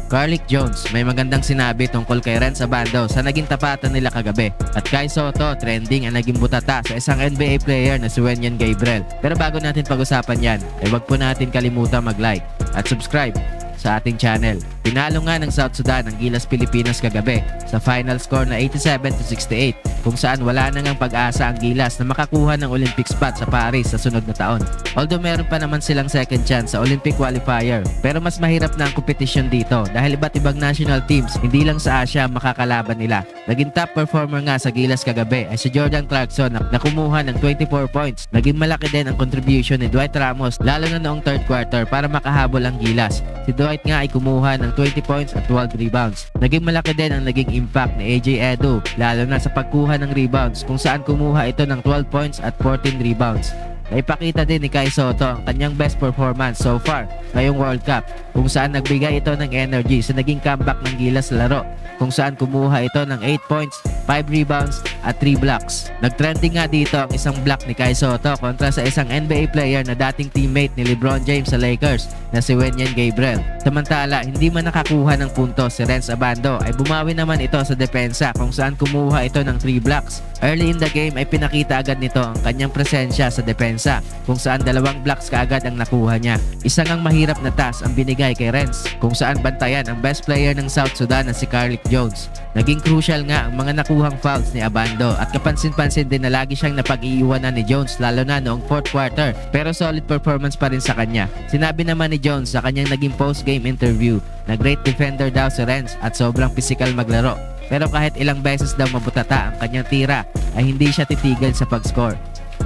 Carlik Jones may magandang sinabi tungkol kay Renz Abando sa naging tapatan nila kagabi. At Kai Sotto, trending ang naging butata sa isang NBA player na si Wenyan Gabriel. Pero bago natin pag-usapan yan, ay wag po natin kalimutan mag-like at subscribe sa ating channel. Pinalo nga ng South Sudan ang Gilas Pilipinas kagabi sa final score na 87-68, kung saan wala na ngang pag-asa ang Gilas na makakuha ng Olympic spot sa Paris sa sunod na taon. Although meron pa naman silang second chance sa Olympic qualifier, pero mas mahirap na ang kompetisyon dito dahil iba't ibang national teams hindi lang sa Asia makakalaban nila. Naging top performer nga sa Gilas kagabi ay si Jordan Clarkson na kumuha ng 24 points. Naging malaki din ang contribution ni Dwight Ramos lalo na noong third quarter para makahabol ang Gilas. Si Dwight nga ay kumuha ng 20 points at 12 rebounds. Naging malaki din ang naging impact ni AJ Edu lalo na sa pagkuha ng rebounds, kung saan kumuha ito ng 12 points at 14 rebounds. Naipakita din ni Kai Sotto ang kanyang best performance so far ngayong World Cup, kung saan nagbigay ito ng energy sa naging comeback ng Gilas sa laro, kung saan kumuha ito ng 8 points, 5 rebounds at 3 blocks. Nagtrending nga dito ang isang block ni Kai Sotto kontra sa isang NBA player na dating teammate ni LeBron James sa Lakers na si Wenyan Gabriel. Samantala, hindi man nakakuha ng puntos si Renz Abando ay bumawi naman ito sa depensa, kung saan kumuha ito ng 3 blocks. Early in the game ay pinakita agad nito ang kanyang presensya sa depensa, kung saan 2 blocks kaagad ang nakuha niya. Isa ngang mahirap na task ang binigay kay Renz, kung saan bantayan ang best player ng South Sudan na si Carlik Jones. Naging crucial nga ang mga nakuhang fouls ni Abando at kapansin-pansin din na lagi siyang napag-iiwanan ni Jones lalo na noong fourth quarter, pero solid performance pa rin sa kanya. Sinabi naman ni Jones sa kanyang naging post-game interview na great defender daw si Renz at sobrang physical maglaro. Pero kahit ilang beses daw mabutata ang kanyang tira ay hindi siya titigil sa pag-score.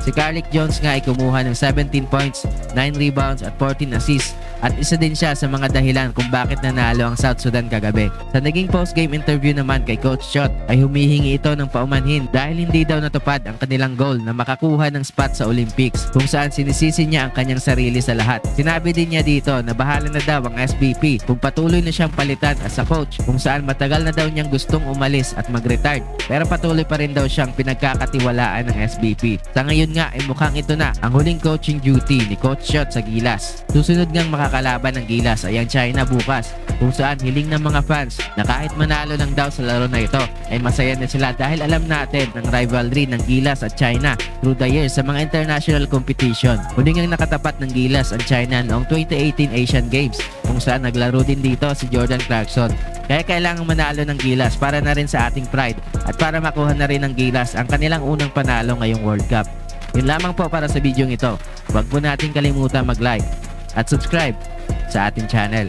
Si Carlik Jones nga ay kumuha ng 17 points, 9 rebounds at 14 assists, at isa din siya sa mga dahilan kung bakit nanalo ang South Sudan kagabi. Sa naging post-game interview naman kay Coach Chot ay humihingi ito ng paumanhin dahil hindi daw natupad ang kanilang goal na makakuha ng spot sa Olympics, kung saan sinisisi niya ang kanyang sarili sa lahat. Sinabi din niya dito na bahala na daw ang SBP kung patuloy na siyang palitan as a coach, kung saan matagal na daw niyang gustong umalis at mag-retire, pero patuloy pa rin daw siyang pinagkakatiwalaan ng SBP. Sa ngayon nga ay mukhang ito na ang huling coaching duty ni Coach Chot sa Gilas. Susunod ngang makakalaban ng Gilas ay ang China bukas, kung saan hiling ng mga fans na kahit manalo lang daw sa laro na ito ay masaya na sila dahil alam natin ng rivalry ng Gilas at China through the years sa mga international competition. Huling ang nakatapat ng Gilas ang China noong 2018 Asian Games, kung saan naglaro din dito si Jordan Clarkson. Kaya kailangang manalo ng Gilas para na rin sa ating pride at para makuha na rin ng Gilas ang kanilang unang panalo ngayong World Cup. Yun lamang po para sa video ito. Huwag po natin kalimutan mag-like at subscribe sa ating channel.